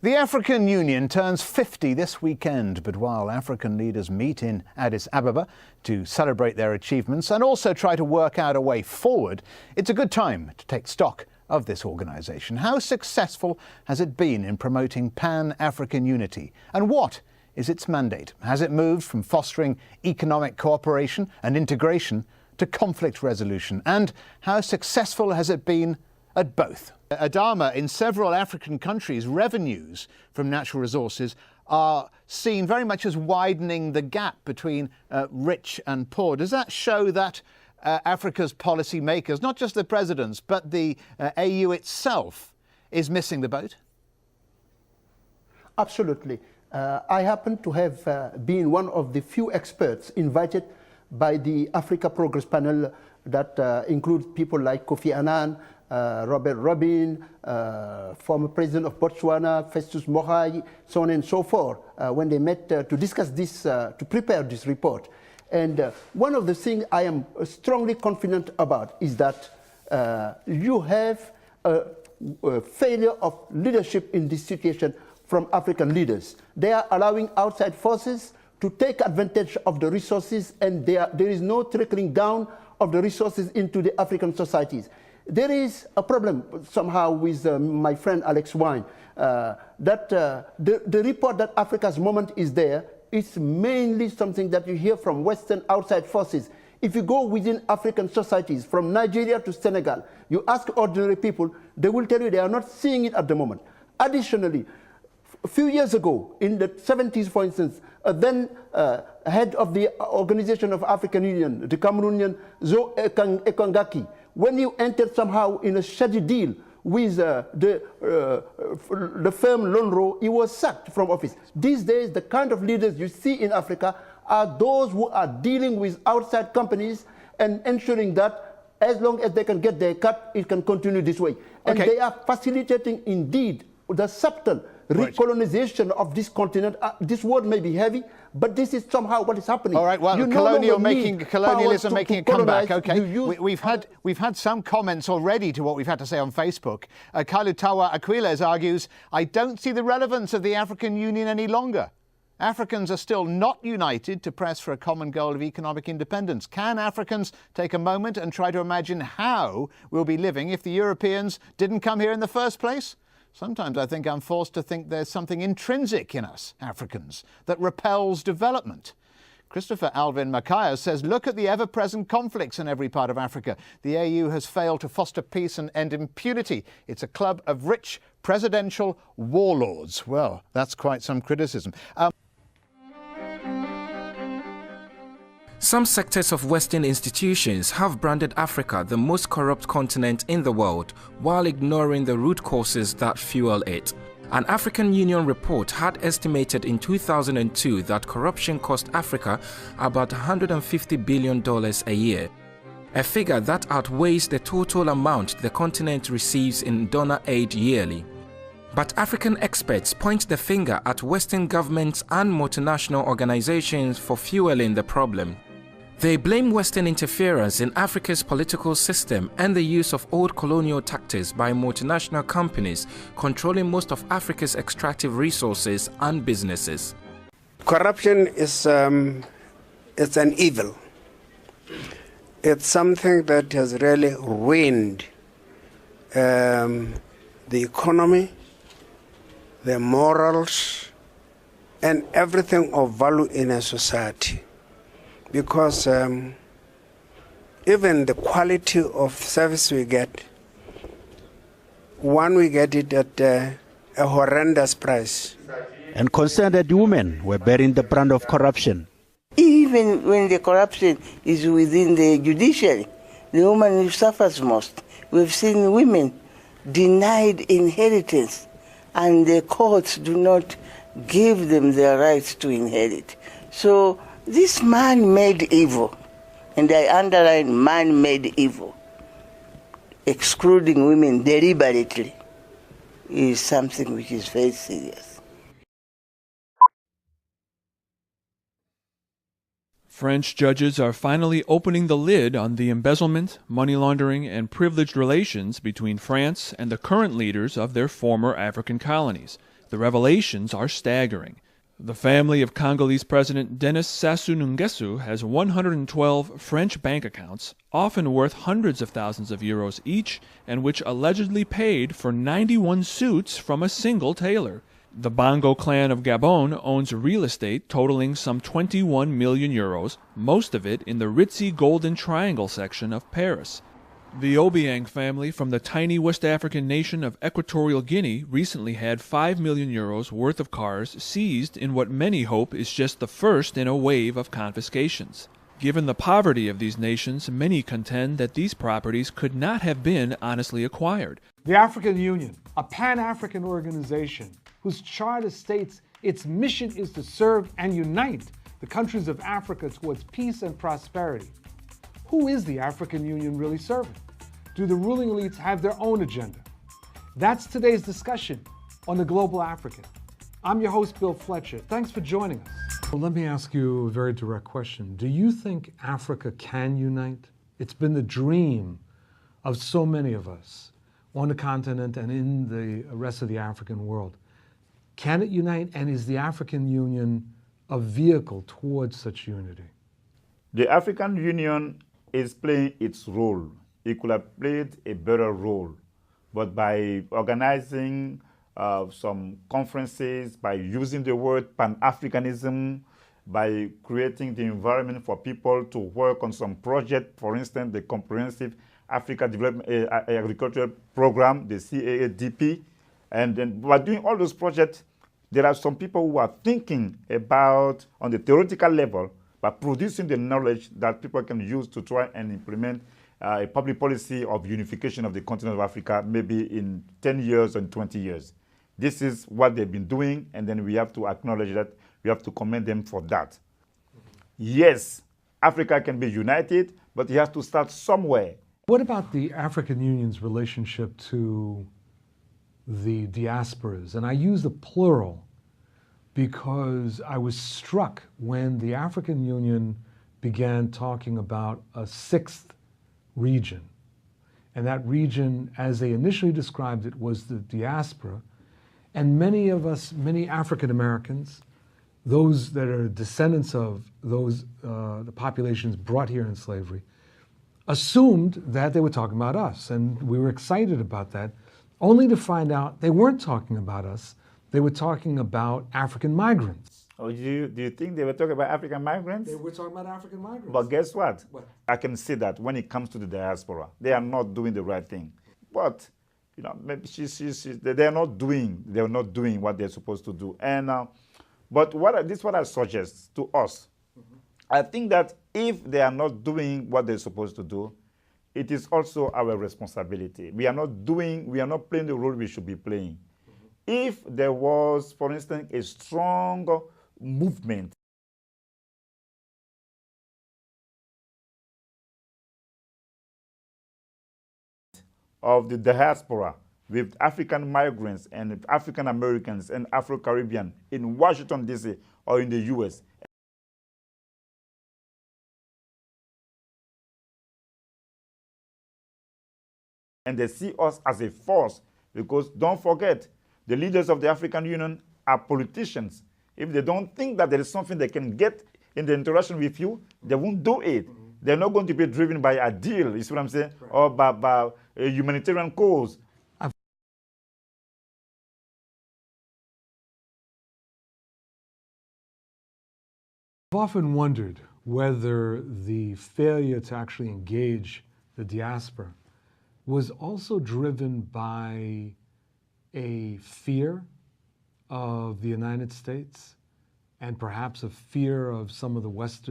The African Union turns 50 this weekend, but while African leaders meet in Addis Ababa to celebrate their achievements and also try to work out a way forward, it's a good time to take stock of this organisation. How successful has it been in promoting Pan-African unity? And what is its mandate? Has it moved from fostering economic cooperation and integration to conflict resolution? And how successful has it been at both? Adama, in several African countries, revenues from natural resources are seen very much as widening the gap between rich and poor. Does that show that Africa's policy makers, not just the presidents, but the AU itself, is missing the boat? Absolutely. I happen to have been one of the few experts invited by the Africa Progress Panel that includes people like Kofi Annan, Robert Robin, former president of Botswana, Festus Mogae, so on and so forth, when they met to discuss this, to prepare this report. And one of the things I am strongly confident about is that you have a failure of leadership in this situation from African leaders. They are allowing outside forces to take advantage of the resources, and there is no trickling down of the resources into the African societies. There is a problem somehow with my friend Alex Wine, that the report that Africa's moment is there is mainly something that you hear from Western outside forces. If you go within African societies, from Nigeria to Senegal, you ask ordinary people, they will tell you they are not seeing it at the moment. Additionally, a few years ago, in the 70s, for instance, then head of the Organization of African Union, the Cameroonian Zo Ekangaki, when you entered somehow in a shady deal with the firm Lonro, he was sacked from office. These days, the kind of leaders you see in Africa are those who are dealing with outside companies and ensuring that as long as they can get their cut, it can continue this way. And they are facilitating, indeed, the subtle recolonization of this continent. This word may be heavy, but this is somehow what is happening. All right, well, colonialism making a comeback. Okay, we've had some comments already to what we've had to say on Facebook. Kalutawa Aquiles argues, I don't see the relevance of the African Union any longer. Africans are still not united to press for a common goal of economic independence. Can Africans take a moment and try to imagine how we'll be living if the Europeans didn't come here in the first place? Sometimes I think I'm forced to think there's something intrinsic in us, Africans, that repels development. Christopher Alvin Makaya says, look at the ever-present conflicts in every part of Africa. The AU has failed to foster peace and end impunity. It's a club of rich presidential warlords. Well, that's quite some criticism. Some sectors of Western institutions have branded Africa the most corrupt continent in the world, while ignoring the root causes that fuel it. An African Union report had estimated in 2002 that corruption cost Africa about $150 billion a year, a figure that outweighs the total amount the continent receives in donor aid yearly. But African experts point the finger at Western governments and multinational organizations for fueling the problem. They blame Western interference in Africa's political system and the use of old colonial tactics by multinational companies controlling most of Africa's extractive resources and businesses. Corruption is it's an evil. It's something that has really ruined the economy, the morals, and everything of value in a society. Because even the quality of service we get, we get it at a horrendous price. And concerned that women were bearing the brunt of corruption. Even when the corruption is within the judiciary, the woman who suffers most. We've seen women denied inheritance, and the courts do not give them their rights to inherit. So this man-made evil, and I underline man-made evil, excluding women deliberately, is something which is very serious. French judges are finally opening the lid on the embezzlement, money laundering, and privileged relations between France and the current leaders of their former African colonies. The revelations are staggering. The family of Congolese President Denis Sassou Nguesso has 112 French bank accounts, often worth hundreds of thousands of euros each, and which allegedly paid for 91 suits from a single tailor. The Bongo clan of Gabon owns real estate totaling some 21 million euros, most of it in the ritzy Golden Triangle section of Paris. The Obiang family from the tiny West African nation of Equatorial Guinea recently had 5 million euros worth of cars seized in what many hope is just the first in a wave of confiscations. Given the poverty of these nations, many contend that these properties could not have been honestly acquired. The African Union, a pan-African organization whose charter states its mission is to serve and unite the countries of Africa towards peace and prosperity. Who is the African Union really serving? Do the ruling elites have their own agenda? That's today's discussion on The Global African. I'm your host, Bill Fletcher. Thanks for joining us. Well, let me ask you a very direct question. Do you think Africa can unite? It's been the dream of so many of us on the continent and in the rest of the African world. Can it unite, and is the African Union a vehicle towards such unity? The African Union is playing its role. It could have played a better role, but by organizing some conferences, by using the word Pan-Africanism, by creating the environment for people to work on some project, for instance, the Comprehensive Africa Development Agricultural Program, the CAADP, and then by doing all those projects, there are some people who are thinking about, on the theoretical level, by producing the knowledge that people can use to try and implement a public policy of unification of the continent of Africa, maybe in 10 years and 20 years. This is what they've been doing, and then we have to acknowledge that. We have to commend them for that. Yes, Africa can be united, but it has to start somewhere. What about the African Union's relationship to the diasporas? And I use the plural because I was struck when the African Union began talking about a sixth region. And that region, as they initially described it, was the diaspora. And many of us, many African Americans, those that are descendants of those the populations brought here in slavery, assumed that they were talking about us. And we were excited about that, only to find out they weren't talking about us. They were talking about African migrants. Oh, do you think they were talking about African migrants? They were talking about African migrants. But guess what? What? I can see that when it comes to the diaspora, they are not doing the right thing. But you know, maybe they're not doing what they're supposed to do. And but this is what I suggest to us. I think that if they are not doing what they're supposed to do, it is also our responsibility. We are not playing the role we should be playing. If there was, for instance, a strong movement of the diaspora with African migrants and African Americans and Afro-Caribbean in Washington, D.C. or in the U.S., and they see us as a force, because don't forget, the leaders of the African Union are politicians. If they don't think that there is something they can get in the interaction with you, they won't do it. They're not going to be driven by a deal, you see what I'm saying, or by a humanitarian cause. I've often wondered whether the failure to actually engage the diaspora was also driven by a fear of the United States and perhaps a fear of some of the West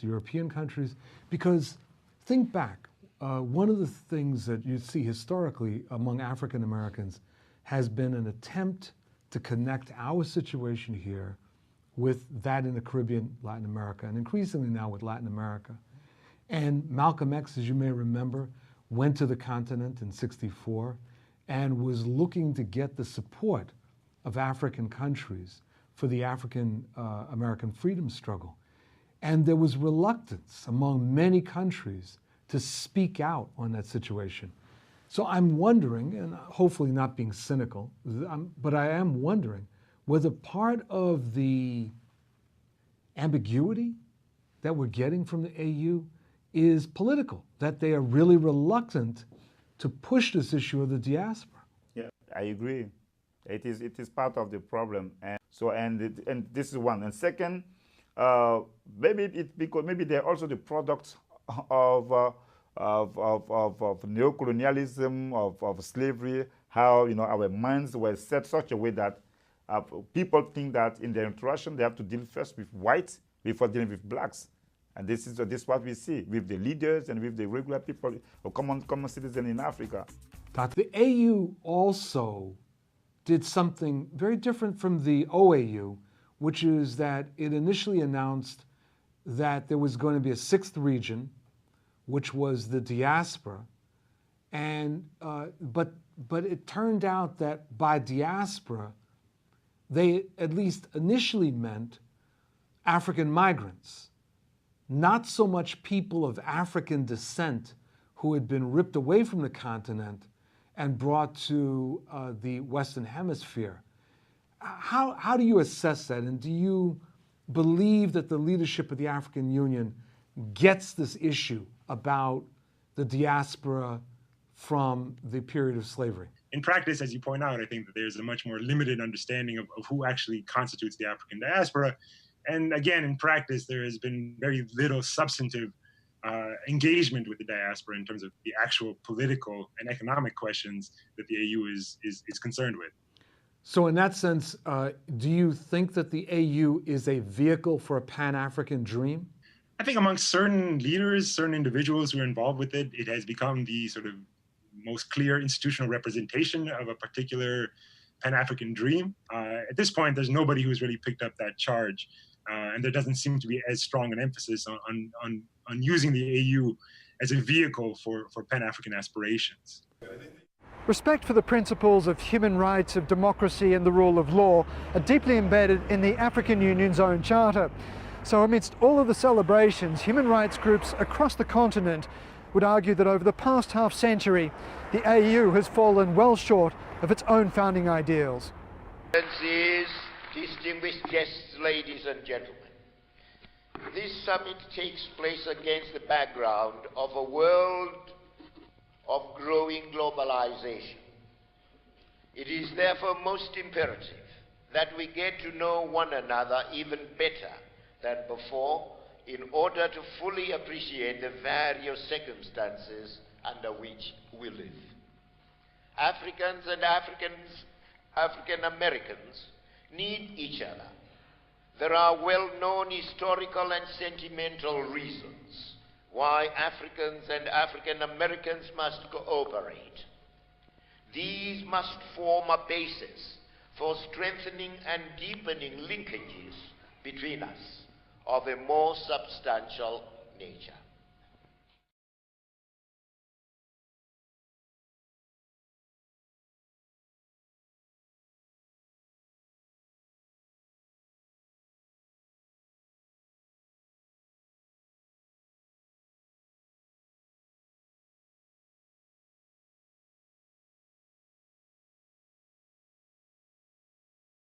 European countries. Because think back, one of the things that you see historically among African Americans has been an attempt to connect our situation here with that in the Caribbean, Latin America, and increasingly now with Latin America. And Malcolm X, as you may remember, went to the continent in '64 and was looking to get the support of African countries for the African American freedom struggle. And there was reluctance among many countries to speak out on that situation. So I'm wondering, and hopefully not being cynical, but I am wondering whether part of the ambiguity that we're getting from the AU is political, that they are really reluctant to push this issue of the diaspora. Yeah, I agree. It is part of the problem, and so and this is one. And second, maybe they're also the product of neocolonialism, of slavery. How our minds were set such a way that people think that in their interaction they have to deal first with whites before dealing with blacks. And this is what we see with the leaders and with the regular people or common citizens in Africa. The AU also did something very different from the OAU, which is that it initially announced that there was going to be a sixth region, which was the diaspora, and but it turned out that by diaspora, they at least initially meant African migrants, not so much people of African descent who had been ripped away from the continent and brought to the Western Hemisphere. How do you assess that, and do you believe that the leadership of the African Union gets this issue about the diaspora from the period of slavery? In practice, as you point out, I think that there's a much more limited understanding of who actually constitutes the African diaspora. And again, in practice, there has been very little substantive engagement with the diaspora in terms of the actual political and economic questions that the AU is concerned with. So in that sense, do you think that the AU is a vehicle for a Pan-African dream? I think among certain leaders, certain individuals who are involved with it, it has become the sort of most clear institutional representation of a particular Pan-African dream. At this point, there's nobody who's really picked up that charge. And there doesn't seem to be as strong an emphasis on using the AU as a vehicle for Pan-African aspirations. Respect for the principles of human rights, of democracy and the rule of law are deeply embedded in the African Union's own charter. So amidst all of the celebrations, human rights groups across the continent would argue that over the past half century, the AU has fallen well short of its own founding ideals. Distinguished guests, ladies and gentlemen, this summit takes place against the background of a world of growing globalization. It is therefore most imperative that we get to know one another even better than before in order to fully appreciate the various circumstances under which we live. Africans and African Americans need each other. There are well-known historical and sentimental reasons why Africans and African Americans must cooperate. These must form a basis for strengthening and deepening linkages between us of a more substantial nature.